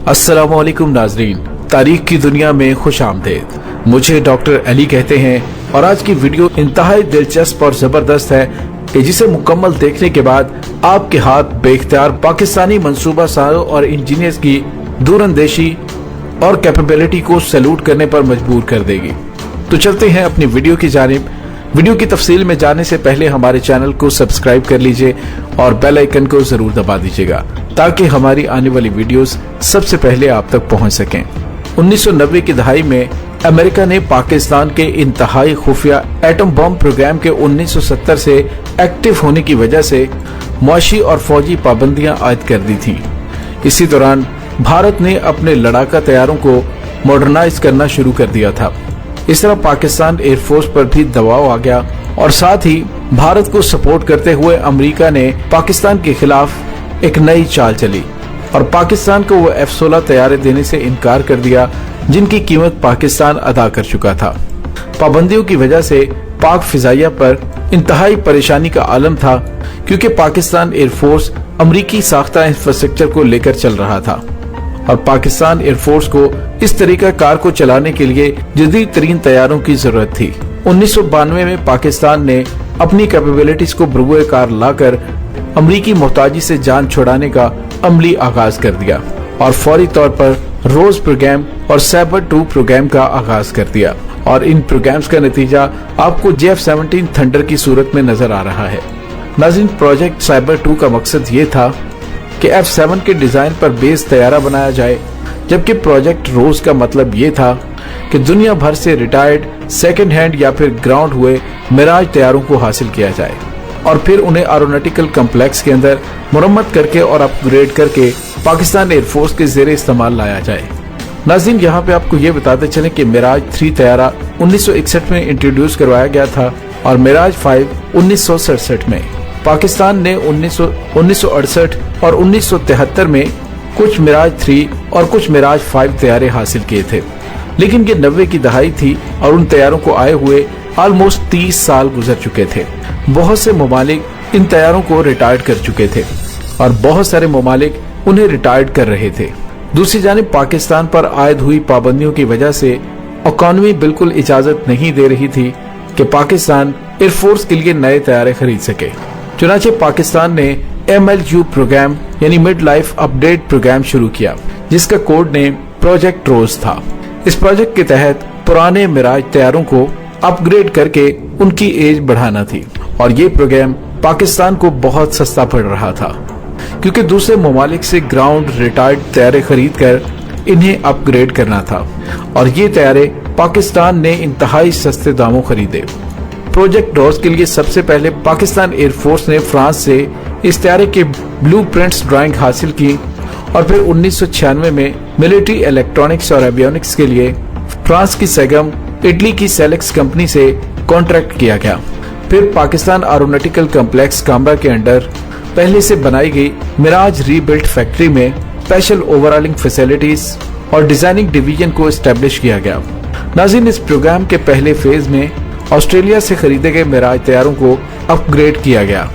अस्सलामु अलैकुम नाजरीन, तारीख की दुनिया में खुश आमदेद। मुझे डॉक्टर अली कहते हैं और आज की वीडियो इंतहाई दिलचस्प और जबरदस्त है कि जिसे मुकम्मल देखने के बाद आपके हाथ बेख्तियार पाकिस्तानी मंसूबा सारों और इंजीनियर्स की दूरअंदेशी और कैपेबिलिटी को सैल्यूट करने पर मजबूर कर देगी। तो चलते हैं अपनी वीडियो की जानिब। वीडियो की तफसील में जाने से पहले हमारे चैनल को सब्सक्राइब कर लीजिए और बेल आइकन को जरूर दबा दीजिएगा ताकि हमारी आने वाली वीडियोस सबसे पहले आप तक पहुंच सकें। 1990 की दहाई में अमेरिका ने पाकिस्तान के इंतहाई खुफिया एटम बम प्रोग्राम के 1970 से एक्टिव होने की वजह से मुआशी और फौजी पाबंदियां आयद कर दी थीं। इसी दौरान भारत ने अपने लड़ाका तैयारों को मॉडर्नाइज करना शुरू कर दिया था। इस तरह पाकिस्तान एयरफोर्स पर भी दबाव आ गया और साथ ही भारत को सपोर्ट करते हुए अमेरिका ने पाकिस्तान के खिलाफ एक नई चाल चली और पाकिस्तान को वो F-16 तैयारे देने से इनकार कर दिया जिनकी कीमत पाकिस्तान अदा कर चुका था। पाबंदियों की वजह से पाक फिजाइया पर इंतहाई परेशानी का आलम था क्योंकि पाकिस्तान एयरफोर्स अमरीकी साख्ता इंफ्रास्ट्रक्चर को लेकर चल रहा था और पाकिस्तान एयरफोर्स को इस तरीका कार को चलाने के लिए जदीद तरीन तैयारों की जरूरत थी। 1992 में पाकिस्तान ने अपनी कैपेबिलिटीज को बरूए कार लाकर अमरीकी मोहताजी से जान छुड़ाने का अमली आगाज कर दिया और फौरी तौर पर रोज प्रोग्राम और साइबर 2 प्रोग्राम का आगाज कर दिया और इन प्रोग्राम्स का नतीजा आपको JF-17 थंडर की सूरत में नजर आ रहा है। नाज़रीन, प्रोजेक्ट साइबर 2 का मकसद ये था कि F-7 के डिजाइन पर बेस तैयारा बनाया जाए, जबकि प्रोजेक्ट रोज का मतलब ये था कि दुनिया भर से रिटायर्ड सेकंड हैंड या फिर ग्राउंड हुए मिराज तैयारों को हासिल किया जाए और फिर उन्हें एरोनॉटिकल कम्प्लेक्स के अंदर मुरम्मत करके और अपग्रेड करके पाकिस्तान एयरफोर्स के जेरे इस्तेमाल लाया जाए। नाज़रीन, यहाँ पे आपको ये बताते चलें कि मिराज 3 तैयारा 1961 में इंट्रोड्यूस करवाया गया था और मिराज 5 1967 में। पाकिस्तान ने 1968 और 1973 में कुछ मिराज 3 और कुछ मिराज 5 तैयारे हासिल किए थे, लेकिन ये 90 की दहाई थी और उन तैयारों को आए हुए ऑलमोस्ट 30 साल गुजर चुके थे। बहुत से ममालिक इन तैयारों को रिटायर्ड कर चुके थे और बहुत सारे ममालिक उन्हें रिटायर्ड कर रहे थे। दूसरी जानिब पाकिस्तान पर आयद हुई पाबंदियों की वजह से इकॉनमी बिल्कुल इजाजत नहीं दे रही थी कि पाकिस्तान एयरफोर्स के लिए नए तैयारे खरीद सके। चुनांचे पाकिस्तान ने MLU प्रोग्राम यानी मिड लाइफ अपडेट प्रोग्राम शुरू किया, जिसका कोड नेम प्रोजेक्ट रोज था। इस प्रोजेक्ट के तहत पुराने मिराज तैयारों को अपग्रेड करके उनकी एज बढ़ाना थी और ये प्रोग्राम पाकिस्तान को बहुत सस्ता पड़ रहा था क्योंकि दूसरे ममालिक से ग्राउंड रिटायर्ड तैयारे खरीद कर इन्हें अपग्रेड करना था और ये तैयारे पाकिस्तान ने इंतहाई सस्ते दामों खरीदे। प्रोजेक्ट रोज के लिए सबसे पहले पाकिस्तान एयरफोर्स ने फ्रांस से इस तैयारे के ब्लूप्रिंट्स ड्राइंग हासिल की और फिर 1996 में मिलिट्री इलेक्ट्रॉनिक्स और एवियोनिक्स के लिए फ्रांस की सेगम, इटली की सेलेक्स कंपनी से कॉन्ट्रैक्ट किया गया। फिर पाकिस्तान एरोनॉटिकल कम्प्लेक्स कामरा के अंडर पहले से बनाई गई मिराज रीबिल्ट फैक्ट्री में स्पेशल ओवरऑलिंग फैसिलिटीज और डिजाइनिंग डिवीजन को एस्टेब्लिश किया गया। नाज़रीन, इस प्रोग्राम के पहले फेज में ऑस्ट्रेलिया से खरीदे गए मिराज तैयारों को अपग्रेड किया गया,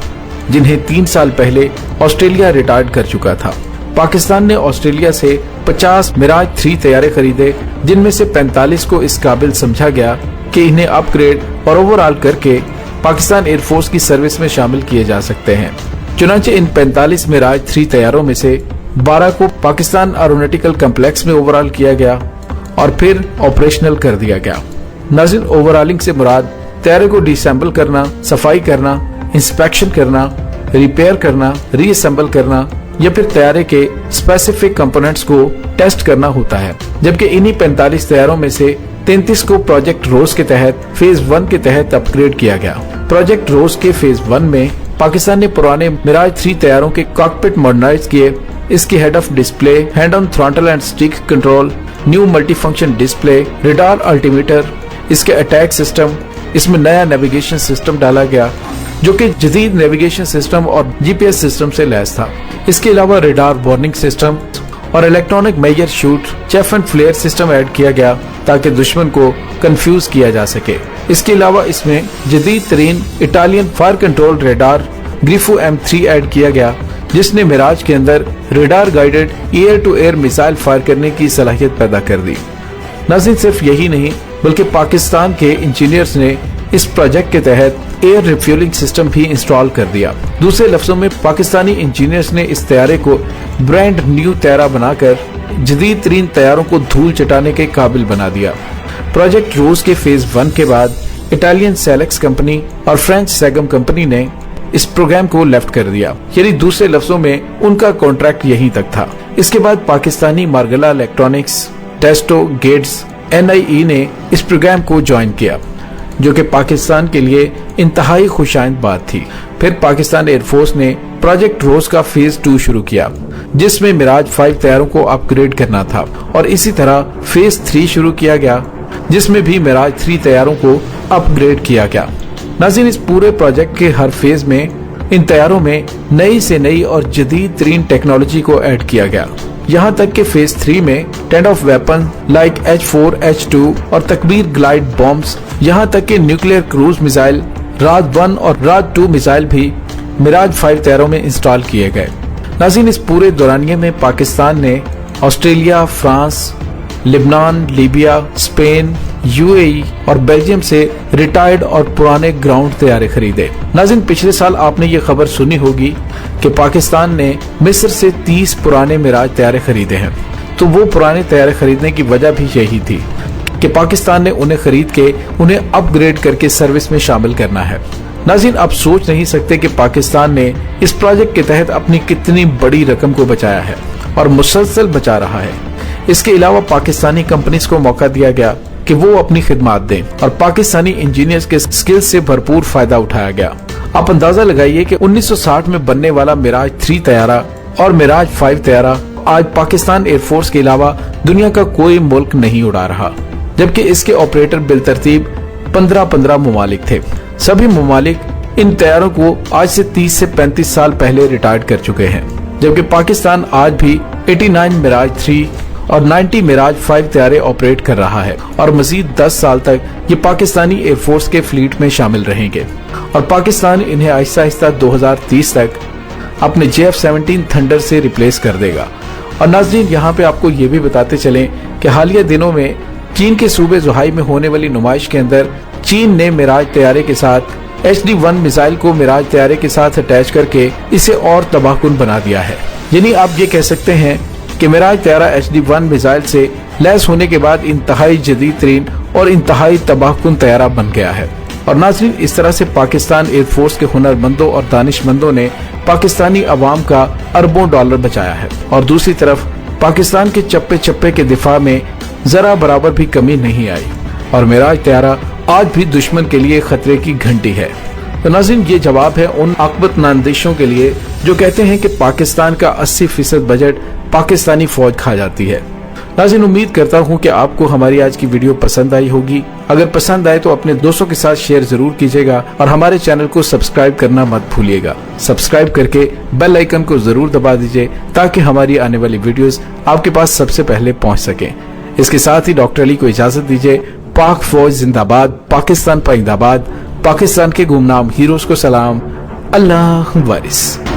जिन्हें 3 साल पहले ऑस्ट्रेलिया रिटायर्ड कर चुका था। पाकिस्तान ने ऑस्ट्रेलिया से 50 मिराज 3 तैयारे खरीदे, जिनमें से 45 को इस काबिल समझा गया कि इन्हें अपग्रेड और ओवरऑल करके पाकिस्तान एयरफोर्स की सर्विस में शामिल किए जा सकते हैं। चुनांचे इन 45 मिराज 3 तैयारों में से 12 को पाकिस्तान एरोनॉटिकल कम्प्लेक्स में ओवरऑल किया गया और फिर ऑपरेशनल कर दिया गया। नाज़रीन, ओवरऑलिंग से मुराद तैयारे को डिसेंबल करना, सफाई करना, इंस्पेक्शन करना, रिपेयर करना, रीअसेंबल करना या फिर तैयारे के स्पेसिफिक कंपोनेंट्स को टेस्ट करना होता है। जबकि इन्हीं 45 तैयारों में से 33 को प्रोजेक्ट रोज के तहत फेज 1 के तहत अपग्रेड किया गया। प्रोजेक्ट रोज के फेज 1 में पाकिस्तान ने पुराने मिराज 3 तैयारों के कॉकपिट मॉडर्नाइज किए। इसकी head of display, hand on throttle and stick control, new multifunction display, radar altimeter, इसके अटैक सिस्टम, इसमें नया नेविगेशन सिस्टम डाला गया जो कि जदीद नेविगेशन सिस्टम और GPS सिस्टम से लैस था। इसके अलावा रडार वार्निंग सिस्टम और electronic measure chute chaff and flare system add किया गया ताकि दुश्मन को कंफ्यूज किया जा सके। इसके अलावा इसमें जदीद तरीन Italian fire control radar Grifo M3 add किया गया जिसने मिराज के अंदर radar guided air to air missile fire करने की सलाहियत पैदा कर दी। नाज़रीन, सिर्फ यही नहीं बल्कि पाकिस्तान के इंजीनियर्स ने इस प्रोजेक्ट के तहत एयर रिफ्यूलिंग सिस्टम भी इंस्टॉल कर दिया। दूसरे लफ्जों में पाकिस्तानी इंजीनियर्स ने इस तैयारे को ब्रांड न्यू तैयारा बनाकर जदीद तरीन तैयारों को धूल चटाने के काबिल बना दिया। प्रोजेक्ट रोज के फेज 1 के बाद इटालियन सेलेक्स कंपनी और फ्रेंच सैगम कंपनी ने इस प्रोग्राम को लेफ्ट कर दिया, यानी दूसरे लफ्जों में उनका कॉन्ट्रैक्ट यहीं तक था। इसके बाद पाकिस्तानी मार्गला इलेक्ट्रॉनिक्स, टेस्टो, गेट्स, NIE ने इस प्रोग्राम को ज्वाइन किया, जो कि पाकिस्तान के लिए इंतहाई खुशाइंद बात थी। फिर पाकिस्तान एयरफोर्स ने प्रोजेक्ट रोज का फेज 2 शुरू किया, जिसमें मिराज 5 तैयारों को अपग्रेड करना था, और इसी तरह फेज 3 शुरू किया गया, जिसमें भी मिराज 3 तैयारों को अपग्रेड किया गया। नाज़रीन, इस पूरे प्रोजेक्ट के हर फेज में इन तैयारों में नई से नई और जदीद तरीन टेक्नोलॉजी को ऐड किया गया। यहाँ तक कि फेज 3 में tend of weapon like H4, H2 और तकबीर ग्लाइड बॉम्ब्स, यहाँ तक कि न्यूक्लियर क्रूज मिसाइल राज 1 और राज 2 मिसाइल भी मिराज 5 तैयारों में इंस्टॉल किए गए। नाज़रीन, इस पूरे दौरानिये में पाकिस्तान ने Australia, France, Lebanon, Libya, Spain, UAE और बेल्जियम से रिटायर्ड और पुराने ग्राउंड तैयारे खरीदे। नाज़रीन, पिछले साल आपने ये खबर सुनी होगी कि पाकिस्तान ने मिस्र से 30 पुराने मिराज तैयारे खरीदे हैं। तो वो पुराने तैयारे खरीदने की वजह भी यही थी कि पाकिस्तान ने उन्हें खरीद के उन्हें अपग्रेड करके सर्विस में शामिल करना है। नाज़रीन, आप सोच नहीं सकते कि पाकिस्तान ने इस प्रोजेक्ट के तहत अपनी कितनी बड़ी रकम को बचाया है और मुसलसल बचा रहा है। इसके अलावा पाकिस्तानी कंपनीज को मौका दिया गया कि वो अपनी खिदमत दें और पाकिस्तानी इंजीनियर्स के स्किल्स से भरपूर फायदा उठाया गया। आप अंदाजा लगाइए कि 1960 में बनने वाला मिराज 3 तैयारा और मिराज 5 तैयारा आज पाकिस्तान एयरफोर्स के अलावा दुनिया का कोई मुल्क नहीं उड़ा रहा, जबकि इसके ऑपरेटर बिलतरतीब 15 ममालिक थे। सभी ममालिक इन तैयारों को आज से 30 से 35 साल पहले रिटायर्ड कर चुके हैं, जबकि पाकिस्तान आज भी 89 मिराज 3 और 90 मिराज 5 तैयारे ऑपरेट कर रहा है और मजीद 10 साल तक ये पाकिस्तानी एयरफोर्स के फ्लीट में शामिल रहेंगे और पाकिस्तान इन्हें आहिस्ता आहिस्ता 2030 तक अपने JF-17 थंडर से रिप्लेस कर देगा। और नाज़रीन, यहाँ पे आपको ये भी बताते चलें कि हालिया दिनों में चीन के सूबे जुहाई में होने वाली नुमाइश के अंदर चीन ने मिराज तैयारे के साथ HD-1 मिसाइल को मिराज तैयारे के साथ अटैच करके इसे और तबाहकुन बना दिया है। यानी आप ये कह सकते हैं कि मिराज तैयारा HD-1 मिसाइल से लैस होने के बाद इंतहाई जदीद तरीन और इंतहाई तबाहकुन तैयारा बन गया है। और नाज़रीन, इस तरह से पाकिस्तान एयरफोर्स के हुनरमंदों और दानिशमंदों ने पाकिस्तानी अवाम का अरबों डॉलर बचाया है और दूसरी तरफ पाकिस्तान के चप्पे चप्पे के दिफा में जरा बराबर भी कमी नहीं आई और मिराज तैयारा आज भी दुश्मन के लिए खतरे की घंटी है। तो नाज़रीन, ये जवाब है उन आकबत नांदिशों के लिए जो कहते हैं कि पाकिस्तान का 80% बजट पाकिस्तानी फौज खा जाती है। नाज़रीन, उम्मीद करता हूँ कि आपको हमारी आज की वीडियो पसंद आई होगी। अगर पसंद आए तो अपने दोस्तों के साथ शेयर जरूर कीजिएगा और हमारे चैनल को सब्सक्राइब करना मत भूलिएगा। सब्सक्राइब करके बेल आइकन को जरूर दबा दीजिए ताकि हमारी आने वाली वीडियोस आपके पास सबसे पहले पहुँच सके। इसके साथ ही डॉक्टर अली को इजाजत दीजिए। पाक फौज जिंदाबाद, पाकिस्तान पाइंदाबाद, पाकिस्तान के गुमनाम हीरोज को सलाम, अल्लाह वारिस।